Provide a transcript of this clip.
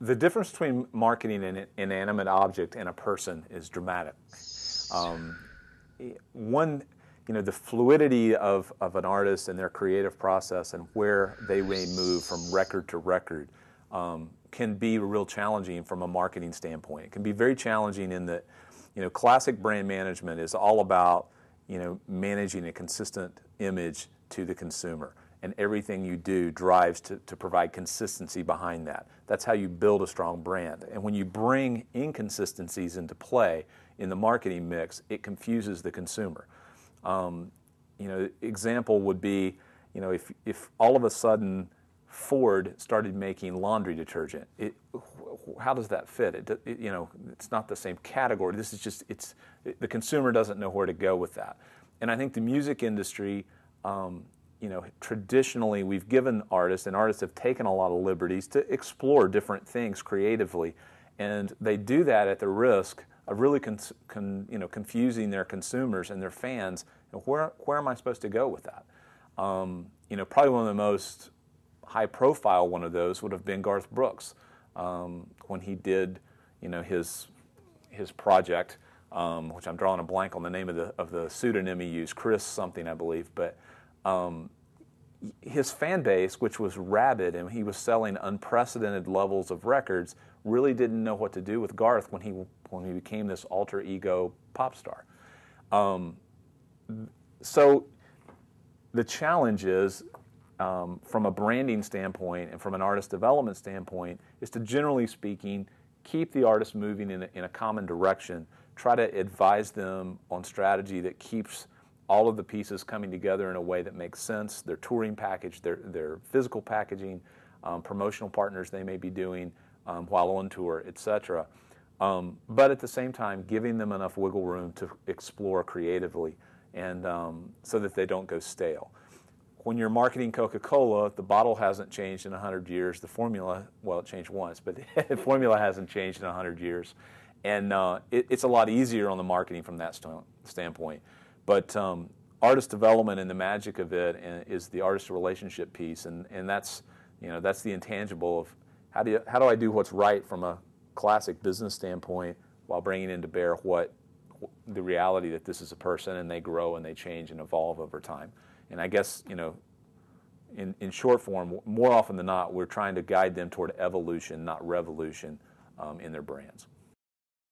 The difference between marketing an inanimate object and a person is dramatic. Um, One, the fluidity of an artist and their creative process and where they may move from record to record can be real challenging from a marketing standpoint. It can be very challenging in that, classic brand management is all about, managing a consistent image to the consumer. And everything you do drives to provide consistency behind that. That's how you build a strong brand. And when you bring inconsistencies into play in the marketing mix, it confuses the consumer. Example would be, if all of a sudden Ford started making laundry detergent, how does that fit? It's not the same category. This is just, the consumer doesn't know where to go with that. And I think the music industry, traditionally we've given artists, and artists have taken a lot of liberties to explore different things creatively, and they do that at the risk of really confusing their consumers and their fans. Where am I supposed to go with that? Probably one of the most high-profile one of those would have been Garth Brooks when he did, his project, which I'm drawing a blank on the name of the pseudonym he used, Chris something, I believe, but his fan base, which was rabid, and he was selling unprecedented levels of records, really didn't know what to do with Garth when he became this alter ego pop star. So the challenge is, from a branding standpoint and from an artist development standpoint, is to, generally speaking, keep the artist moving in a common direction, try to advise them on strategy that keeps all of the pieces coming together in a way that makes sense, their touring package, their physical packaging, promotional partners they may be doing while on tour, etc. But at the same time, giving them enough wiggle room to explore creatively, and so that they don't go stale. When you're marketing Coca-Cola, the bottle hasn't changed in 100 years. The formula, well, it changed once, but the formula hasn't changed in 100 years. And it's a lot easier on the marketing from that standpoint. But artist development and the magic of it is the artist relationship piece, and that's the intangible of how do I do what's right from a classic business standpoint while bringing into bear the reality that this is a person and they grow and they change and evolve over time. And I guess in short form, more often than not, we're trying to guide them toward evolution, not revolution, in their brands.